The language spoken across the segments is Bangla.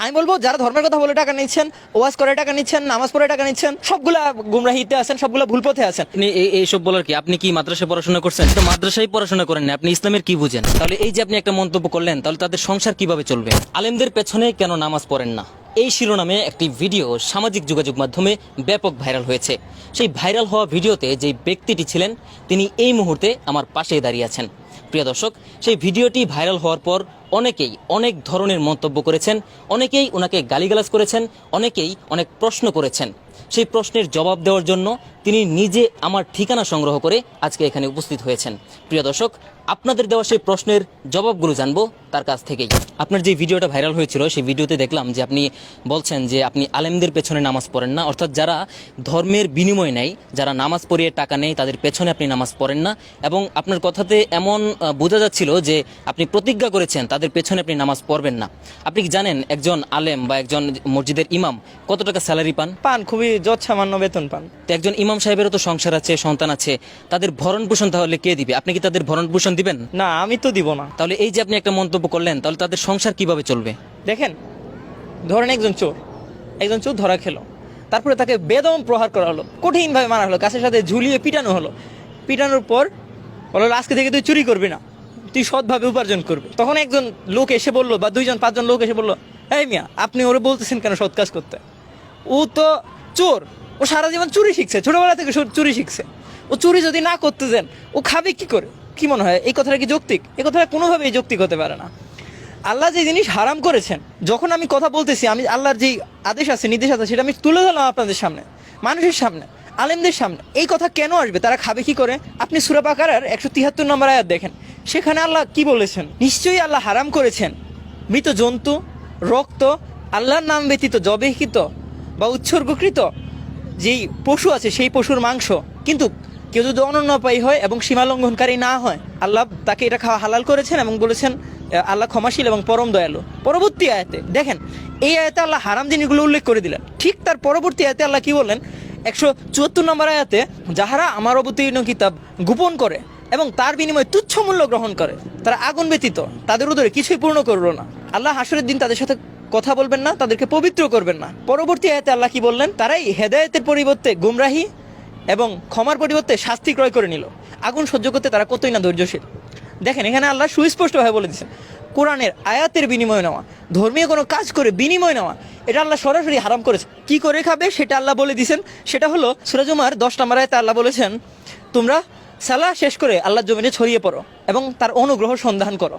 আমি বলবো যারা ধর্মের কথা বলে টাকা নিচ্ছেন, ওয়াজ করে টাকা নিচ্ছেন, নামাজ পড়ে টাকা নিচ্ছেন, সবগুলা গুমরাহিতে আছেন, সবগুলা ভুল পথে আছেন। আপনি এইসব বলার কি? আপনি কি মাদ্রাসায় পড়াশোনা করছেন? তো মাদ্রাসায় পড়াশোনা করেন না, আপনি ইসলামের কি বুঝেন? তাহলে এই যে আপনি একটা মন্তব্য করলেন, তাহলে তাদের সংসার কিভাবে চলবে? আলেমদের পেছনে কেন নামাজ পড়েন না, এই শিরোনামে একটি ভিডিও সামাজিক যোগাযোগ মাধ্যমে ব্যাপক ভাইরাল হয়েছে। সেই ভাইরাল হওয়া ভিডিওতে যে ব্যক্তিটি ছিলেন তিনি এই মুহূর্তে আমার পাশেই দাঁড়িয়ে আছেন। প্রিয় দর্শক, সেই ভিডিওটি ভাইরাল হওয়ার পর অনেকেই অনেক ধরনের মন্তব্য করেছেন, অনেকেই ওনাকে গালিগালাজ করেছেন, অনেকেই অনেক প্রশ্ন করেছেন। সেই প্রশ্নের জবাব দেওয়ার জন্য তিনি নিজে আমার ঠিকানা সংগ্রহ করে আজকে এখানে উপস্থিত হয়েছেন। প্রিয় দর্শক, আপনাদের দেওয়া সেই প্রশ্নের জবাবগুলো জানবো তার কাছ থেকেই। আপনার যে ভিডিওটা ভাইরাল হয়েছিল সেই ভিডিওতে দেখলাম যে আপনি বলছেন যে আপনি আলেমদের পেছনে নামাজ পড়েন না, অর্থাৎ যারা ধর্মের বিনিময় নেয়, যারা নামাজ পড়িয়ে টাকা নেয় তাদের পেছনে আপনি নামাজ পড়েন না। এবং আপনার কথাতে এমন বোঝা যাচ্ছিল যে আপনি প্রতিজ্ঞা করেছেন তাদের পেছনে আপনি নামাজ পড়বেন না। আপনি কি জানেন একজন আলেম বা একজন মসজিদের ইমাম কত টাকা স্যালারি পান? খুবই যৎসামান্য বেতন পান। তো একজন ইমাম সাহেবেরও তো সংসার আছে, সন্তান আছে, তাদের ভরণ পোষণ তাহলে কে দিবে? আপনি কি তাদের ভরণ পোষণ দিবেন? না, আমি তো দিব না। তাহলে এই যে আপনি একটা মন্তব্য করলেন, তাহলে তাদের সংসার কিভাবে চলবে? দেখেন, ধরেন একজন চোর ধরা খেলো, তারপরে তাকে বেদম প্রহার করা হলো, কঠিনভাবে মারা হলো, গাছের সাথে ঝুলিয়ে পিটানো হলো। পিটানোর পর বললো আজকে থেকে তুই চুরি করবি না, তুই সৎভাবে উপার্জন করবি। তখন একজন লোক এসে বললো, বা 2-5 জন লোক এসে বললো, এই মিয়া আপনি ওরে বলতেছেন কেন সৎ কাজ করতে? ও তো চোর, ও সারা জীবন চুরি শিখছে, ছোটবেলা থেকে চুরি শিখছে। ও চুরি যদি না করতে দেন ও খাবে কি করে? কি মনে হয় এই কথাটা কি যৌক্তিক? এই কথাটা কোনোভাবেই যৌক্তিক হতে পারে না। আল্লাহ যে জিনিস হারাম করেছেন, যখন আমি কথা বলতেছি, আমি আল্লাহর যে আদেশ আছে, নির্দেশ আছে, সেটা আমি তুলে ধরলাম আপনাদের সামনে, মানুষের সামনে, আলেমদের সামনে। এই কথা কেন আসবে? তারা খাবে কি করে? আপনি সূরা বাকারার 173 নম্বর আয়াত দেখেন, সেখানে আল্লাহ কি বলেছেন? নিশ্চয়ই আল্লাহ হারাম করেছেন মৃত জন্তু, রক্ত, আল্লাহর নাম ব্যতীত জবেহকৃত বা উৎসর্গকৃত যেই পশু আছে সেই পশুর মাংস। কিন্তু কেউ যদি অনন্যপায়ী হয় এবং সীমালঙ্ঘনকারী না হয়, আল্লাহ তাকে এটা খাওয়া হালাল করেছেন এবং বলেছেন আল্লাহ ক্ষমাশীল এবং পরম দয়ালু। পরবর্তী আয়াতে দেখেন, এই আয়াতে আল্লাহ হারাম জিনিসগুলো উল্লেখ করে দিলেন। ঠিক তার পরবর্তী আয়াতে আল্লাহ কি বললেন? 174 নম্বর আয়াতে, যাহারা আমার অবতীর্ণ কিতাব গোপন করে এবং তার বিনিময়ে তুচ্ছ মূল্য গ্রহণ করে, তারা আগুন ব্যতীত তাদের উদরে কিছুই পূর্ণ করল না। আল্লাহ হাসরের দিন তাদের সাথে কথা বলবেন না, তাদেরকে পবিত্র করবেন না। পরবর্তী আয়াতে আল্লাহ কি বললেন? তারাই হেদায়েতের পরিবর্তে গুমরাহি এবং ক্ষমার পরিবর্তে শাস্তি ক্রয় করে নিল। আগুন সহ্য করতে তারা কতই না ধৈর্যশীল। দেখেন, এখানে আল্লাহ সুস্পষ্টভাবে বলে দিচ্ছেন, কোরআনের আয়াতের বিনিময় নেওয়া, ধর্মীয় কোনো কাজ করে বিনিময় নেওয়া, এটা আল্লাহ সরাসরি হারাম করেছে। কি করে খাবে সেটা আল্লাহ বলে দিয়েছেন। সেটা হলো সূরা জুমার 10 নম্বর আয়াতে আল্লাহ বলেছেন, তোমরা সালাহ শেষ করে আল্লাহর জমিনে ছড়িয়ে পড়ো এবং তার অনুগ্রহ সন্ধান করো।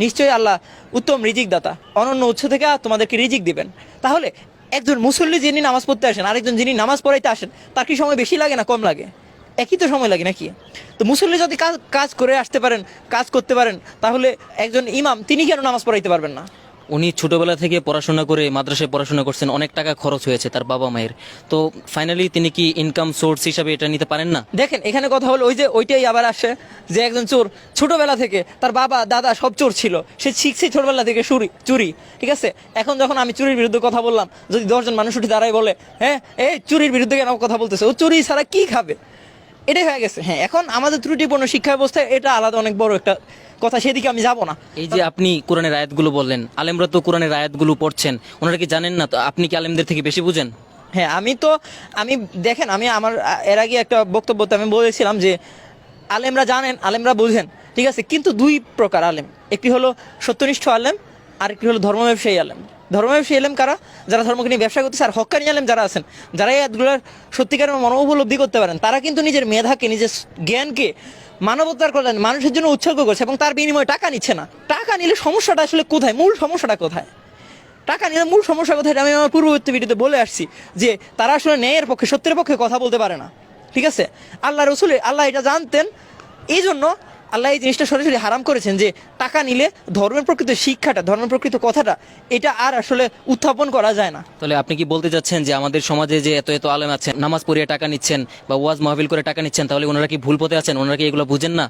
নিশ্চয়ই আল্লাহ উত্তম রিজিক দাতা, অনন্য উৎস থেকে তোমাদেরকে রিজিক দিবেন। তাহলে একজন মুসল্লি যিনি নামাজ পড়তে আসেন, আরেকজন যিনি নামাজ পড়াইতে আসেন, তার কি সময় বেশি লাগে না কম লাগে? একই তো সময় লাগে নাকি? তো মুসল্লি যদি কাজ করে আসতে পারেন, কাজ করতে পারেন, তাহলে একজন ইমাম তিনি কেন নামাজ পড়াইতে পারবেন না? উনি ছোটবেলা থেকে পড়াশোনা করে মাদ্রাসায় পড়াশোনা করছেন, অনেক টাকা খরচ হয়েছে তার বাবা মায়ের, তো ফাইনালি তিনি কি ইনকাম সোর্স হিসাবে এটা নিতে পারেন না? দেখেন, এখানে কথা হলো ওইটাই আবার আসে যে একজন চোর ছোটবেলা থেকে, তার বাবা দাদা সব চোর ছিল, সে শিখছে ছোটবেলা থেকে চুরি, ঠিক আছে? এখন যখন আমি চুরির বিরুদ্ধে কথা বললাম, যদি 10 জন মানুষ উঠে দাঁড়ায় বলে, হ্যাঁ এই চুরির বিরুদ্ধে কেন কথা বলতেছে, ও চুরি ছাড়া কি খাবে, এটাই হয়ে গেছে। হ্যাঁ, এখন আমাদের ত্রুটিপূর্ণ শিক্ষা ব্যবস্থায় এটা আলাদা অনেক বড় একটা কথা, সেদিকে আমি যাব না। এই যে আপনি কোরআনের আয়াতগুলো বললেন, আলেমরা তো কোরআনের আয়াতগুলো পড়ছেন, ওনারা কি জানেন না? তো আপনি কি আলেমদের থেকে বেশি বুঝেন? হ্যাঁ, আমি দেখেন, আমি আমার এর আগে একটা বক্তব্যতে আমি বলেছিলাম যে আলেমরা জানেন, আলেমরা বুঝেন, ঠিক আছে, কিন্তু 2 প্রকার আলেম। একটি হলো সত্যনিষ্ঠ আলেম, আর একটি হলো ধর্ম ব্যবসায়ী আলেম। ধর্ম ব্যবসায়ী আলেম কারা? যারা ধর্মকে নিয়ে ব্যবসা করতেছে। আর হক্কানি আলেম যারা আছেন, যারা এই আয়াতগুলোর সত্যিকারের মনোপলব্ধি করতে পারেন, তারা কিন্তু নিজের মেধাকে, নিজের জ্ঞানকে মানবতার কল্যাণে মানুষের জন্য উৎসর্গ করছে এবং তার বিনিময়ে টাকা নিচ্ছে না। টাকা নিলে সমস্যাটা আসলে কোথায়, মূল সমস্যাটা কোথায়? টাকা নিলে মূল সমস্যা কোথায়? আমি আমার পূর্ববর্তী ভিডিওতে বলে আসছি যে তারা আসলে ন্যায়ের পক্ষে, সত্যের পক্ষে কথা বলতে পারে না, ঠিক আছে? আল্লাহ রসুলের, আল্লাহ এটা জানতেন, এই জন্য আল্লাহ এই জিনিসটা সরাসরি হারাম করেছেন যে টাকা নিলে ধর্মের প্রকৃত শিক্ষাটা, ধর্মের প্রকৃত কথাটা, এটা আর আসলে উত্থাপন করা যায় না। তাহলে আপনি কি বলতে চাচ্ছেন যে আমাদের সমাজে যে এত এত আলেম আছেন, নামাজ পড়িয়ে টাকা নিচ্ছেন বা ওয়াজ মাহফিল করে টাকা নিচ্ছেন, তাহলে ওনারা কি ভুল পথে আছেন? ওনারা কি এগুলো বুঝেন না?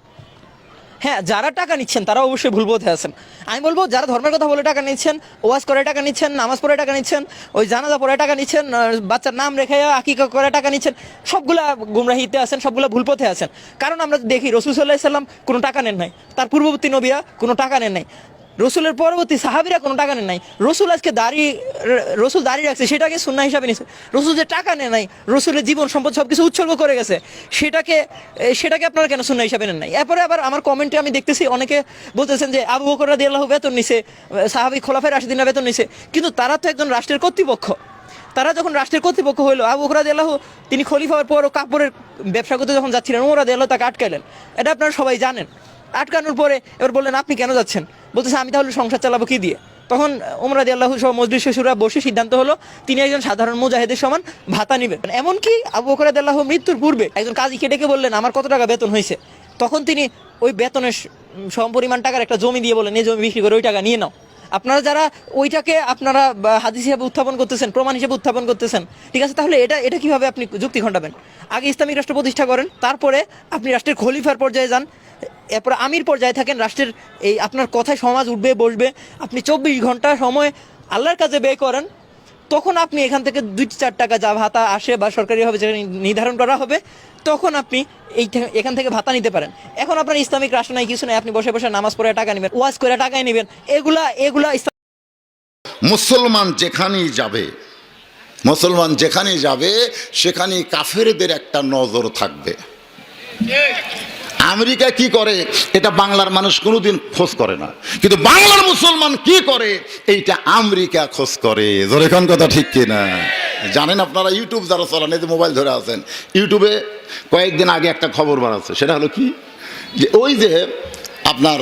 হ্যাঁ, যারা টাকা নিচ্ছেন তারা অবশ্যই ভুল পথে আছেন। আমি বলবো যারা ধর্মের কথা বলে টাকা নিচ্ছেন, ওয়াজ করে টাকা নিচ্ছেন, নামাজ পড়ে টাকা নিচ্ছেন, ওই জানাজা পড়ে টাকা নিচ্ছেন, বাচ্চার নাম রেখে আকিকা করে টাকা নিচ্ছেন, সবগুলা গুমরাহিতে আছেন, সবগুলা ভুল পথে আছেন। কারণ আমরা দেখি রাসূল সাল্লাল্লাহু আলাইহি ওয়াসাল্লাম কোনো টাকা নেন নাই, তার পূর্ববর্তী নবীরা কোনো টাকা নেন নাই। রসুলের পরবর্তী সাহাবীরা কোনো টাকা নেয় নাই। রসুল আজকে রসুল দাঁড়িয়ে রাখছে, সেটাকে সুন্নাহ হিসাবে নিছে। রসুল যে টাকা নেয় নাই, রসুলের জীবন সম্পদ সব কিছু উৎসর্গ করে গেছে, সেটাকে আপনারা কেন সুন্নাহ হিসাবে নেন নাই? এরপরে আবার আমার কমেন্টে আমি দেখতেছি অনেকে বলতেছেন যে আবু বকর রাদিয়াল্লাহু বেতন নিছে, সাহাবী খোলাফায়ে রাশিদিনরা বেতন নিছে, কিন্তু তারা তো একজন রাষ্ট্রের কর্তৃপক্ষ। তারা যখন রাষ্ট্রের কর্তৃপক্ষ হইলো, আবু বকর রাদিয়াল্লাহু তিনি খলিফা হওয়ার পর কাপড়ের ব্যবসা করতে যখন যাচ্ছিলেন, ওমর রাদিয়াল্লাহু তাকে আটকাইলেন। এটা আপনারা সবাই জানেন। আটকানোর পরে এবার বললেন আপনি কেন যাচ্ছেন? বলতেছে আমি তাহলে সংসার চালাবো কি দিয়ে? তখন ওমর রাদিয়াল্লাহু সহ মজলিস শিশুরা বসে সিদ্ধান্ত হলো তিনি একজন সাধারণ মুজাহিদের সমান ভাতা নেবেন। এমনকি আবু বকর রাদিয়াল্লাহু মৃত্যুর পূর্বে একজন কাজীকে ডেকে বললেন আমার কত টাকা বেতন হয়েছে। তখন তিনি ওই বেতনের সমপরিমাণ টাকার একটা জমি দিয়ে বললেন এই জমি বিক্রি করে ওই টাকা নিয়ে নাও। আপনারা যারা ওইটাকে আপনারা হাদিস হিসেবে উত্থাপন করতেছেন, প্রমাণ হিসেবে উত্থাপন করতেছেন, ঠিক আছে, তাহলে এটা কিভাবে আপনি যুক্তি ঘটাবেন? আগে ইসলামিক রাষ্ট্র প্রতিষ্ঠা করেন, তারপরে আপনি রাষ্ট্রের খলিফার পর্যায়ে যান, এরপরে আমির পর্যায়ে থাকেন। রাষ্ট্রের এই আপনার কথায় সমাজ উঠবে বসবে, আপনি 24 ঘন্টা সময় আল্লাহর কাছে ব্যয় করেন, তখন আপনি এখান থেকে 2-4 টাকা যা ভাতা আসে বা সরকারিভাবে যেটা নির্ধারণ করা হবে, তখন আপনি এখান থেকে ভাতা নিতে পারেন। এখন আপনার ইসলামিক রাষ্ট্র নাই, কিছু নাই, আপনি বসে বসে নামাজ পড়ে টাকা নেবেন, ওয়াজ করে টাকায় নেবেন, এগুলা মুসলমান যেখানেই যাবে সেখানেই কাফেরদের একটা নজর থাকবে। আমেরিকা কি করে এটা বাংলার মানুষ কোনোদিন খোঁজ করে না, কিন্তু বাংলার মুসলমান কি করে এইটা আমেরিকা খোঁজ করে। জোরে কোন কথা ঠিক কিনা? জানেন আপনারা ইউটিউব যারা চলান, এই যে মোবাইল ধরে আছেন, ইউটিউবে কয়েকদিন আগে একটা খবর বানাচ্ছে, সেটা হলো কি যে ওই যে আপনার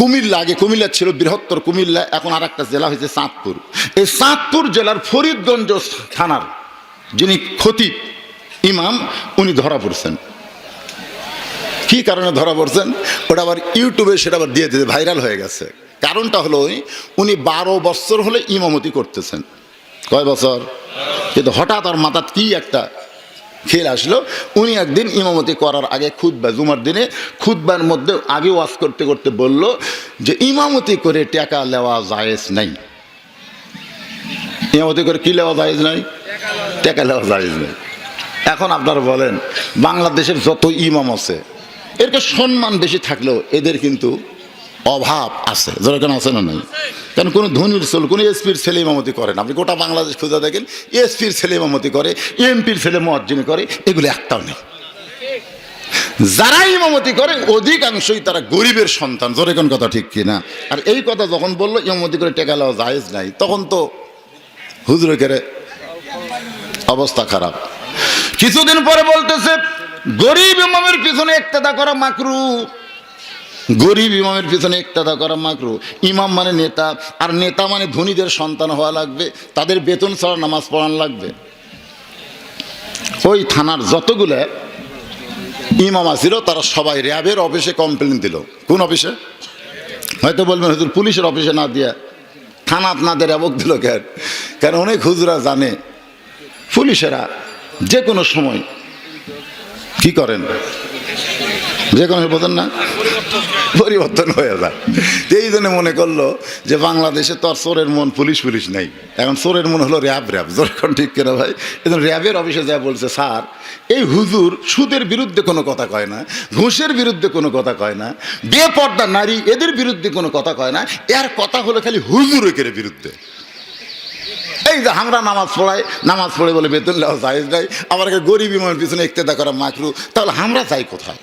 কুমিল্লা, আগে কুমিল্লা ছিল বৃহত্তর কুমিল্লা, এখন আর একটা জেলা হয়েছে চাঁদপুর। এই চাঁদপুর জেলার ফরিদগঞ্জ থানার যিনি খতিব ইমাম, উনি ধরা পড়ছেন। কি কারণে ধরা পড়ছেন ওটা আবার ইউটিউবে সেটা আবার দিয়ে দিতে ভাইরাল হয়ে গেছে। কারণটা হলো উনি 12 বছর হলে ইমামতি করতেছেন। কয় বছর? কিন্তু হঠাৎ আর মাথাত কি একটা খেল আসলো, উনি একদিন ইমামতি করার আগে খুতবা, জুমার দিনে খুতবার মধ্যে আগে ওয়াজ করতে করতে বলল যে ইমামতি করে টাকা নেওয়া জায়েজ নাই। ইমামতি করে কি নেওয়া জায়েজ নাই? টাকা নেওয়া জায়েজ নাই। এখন আপনারা বলেন বাংলাদেশের যত ইমাম আছে এরকে সম্মান বেশি থাকলেও এদের কিন্তু অভাব আছে। যেরকম আছে না নাই? কারণ কোনো ধনীর ছেলে, কোনো এসপির ছেলে ইমামতি করেন, আপনি গোটা বাংলাদেশ খুঁজে দেখেন এসপির ছেলে ইমামতি করে, এমপির ছেলে মুয়াজ্জিনি করে, এগুলো একটাও নেই। যারা ইমামতি করে অধিকাংশই তারা গরিবের সন্তান। যেরকম কথা ঠিক কিনা? আর এই কথা যখন বললো ইমামতি করে টেকা নেওয়া জায়েজ নাই, তখন তো হুজুরের অবস্থা খারাপ। কিছুদিন পরে বলতেছে গরিব ইমামের পিছনে ইক্তেদা করা মাকরু, গরিব ইমামের পিছনে ইক্তেদা করা মাকরু। ইমাম মানে নেতা, আর নেতা মানে ধনীদের সন্তান হওয়া লাগবে, তাদের বেতন ছাড়া নামাজ পড়ান লাগবে। ওই থানার যতগুলো ইমাম আছিল তারা সবাই র্যাবের অফিসে কমপ্লেন দিল। কোন অফিসে? হয়তো বলবেন হুজুর পুলিশের অফিসে না দিয়া থানা আপনাদের র্যাবক দিল কেন? কারণ অনেক হুজুরা জানে পুলিশেরা যে কোনো সময় কি করেন, যে কোনো বোঝেন না, পরিবর্তন হয়ে যায়। এই জন্য মনে করলো যে বাংলাদেশে তো আর চোরের মন পুলিশ নেই, এখন চোরের মন হলো র্যাব। যখন ঠিক কেনা ভাই, এখন র্যাবের অফিসে যা বলছে স্যার এই হুজুর সুদের বিরুদ্ধে কোনো কথা কয় না, ঘুষের বিরুদ্ধে কোনো কথা কয় না, বেপর্দা নারী এদের বিরুদ্ধে কোনো কথা কয় না, এর কথা হলো খালি হুজুরের বিরুদ্ধে। এই যে আমরা নামাজ পড়ে বলে বেতন নেওয়া জায়েজ নাই, আবার গরিব ইমামের পিছনে ইক্তেদা করা মাকরু, তাহলে আমরা চাই কোথায়?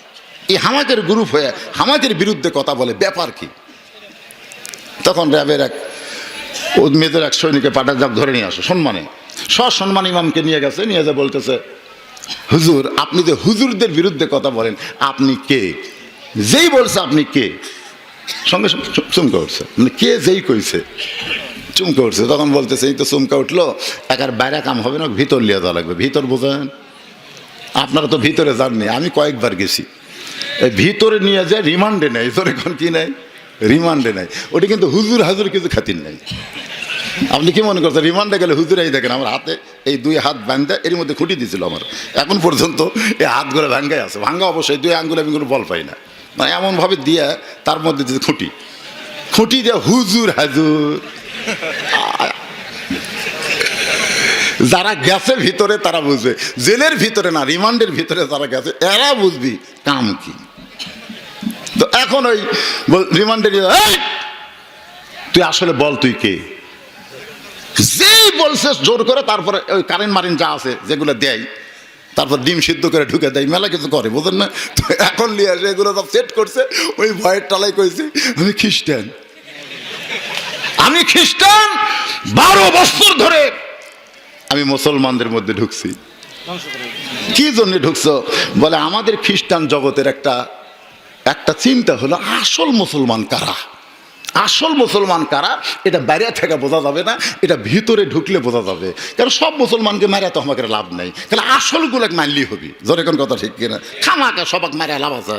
এই হামাকের গ্রুপ হয়ে হামাকের বিরুদ্ধে কথা বলে, ব্যাপার কি? তখন র্যাবের মেয়েদের এক সৈনিকে পাঠার যাক ধরে নিয়ে আসো সম্মানে, সসম্মান ইমামকে নিয়ে গেছে, নিয়ে যা বলতেছে হুজুর আপনি যে হুজুরদের বিরুদ্ধে কথা বলেন আপনি কে? যেই বলছে আপনি কে, সঙ্গে চুমকা উঠছে, মানে কে যেই কইছে চুমকা উঠছে। তখন বলতেছে এই তো চুমকা উঠলো, একার বাইরে কাম হবে না, ভিতর লিয়ে যাওয়া লাগবে। ভিতর বোঝেন? আপনারা তো ভিতরে যাননি, আমি কয়েকবার গেছি। এই ভিতরে নিয়ে যায় রিমান্ডে নেয়। তোর এখন কি নেয়? রিমান্ডে নেয়। ওটা কিন্তু হুজুর হাজুর কিছু খাতির নেই। আপনি কি মনে করছেন রিমান্ডে গেলে হুজুরাই দেখেন আমার হাতে এই 2 হাত বান্ধা এর মধ্যে খুঁটি দিয়েছিল আমার, এখন পর্যন্ত এই হাতগুলো ভাঙ্গাই আছে। ভাঙ্গা অবশ্যই 2 আঙ্গুলে আমি কোনো বল পাই না, মানে এমনভাবে দিয়ে তার মধ্যে দিয়েছে খুঁটি দিয়ে হুজুর হাজুর। যারা গেছে ভিতরে তারা বুঝবে, জেলের ভিতরে না রিমান্ডের ভিতরে যারা গেছে এরা বুঝবি কাম কি। তো এখন ওই রিমান্ডে তুই আসলে বল তুই কে? যেই বলছে জোর করে, তারপরে ওই কারেন্ট মারিন যা আছে যেগুলো দেয়, তারপর ডিম সিদ্ধ করে ঢুকে দেয়, মেলা কিছু করে, বুঝেন না? তো এখন নিয়ে আসে এগুলো সব সেট করছে, ওই ভয়ের টালাই কইছে আমি খ্রিস্টান। আমি খ্রিস্টান, 12 বছর ধরে আমি মুসলমানদের মধ্যে ঢুকছি। কি জন্য ঢুকছো? বলে আমাদের খ্রিস্টান জগতের একটা চিন্তা হলো আসল মুসলমান কারা, আসল মুসলমান কারা এটা বাইরে থেকে বোঝা যাবে না, এটা ভিতরে ঢুকলে বোঝা যাবে। কারণ সব মুসলমানকে মারা তো আমাকে লাভ নেই, তাহলে আসলগুলো মারলেই হবি। জোরে কোন কথা ঠিক কিনা? খামাকা সবাক মারা লাভ আছে?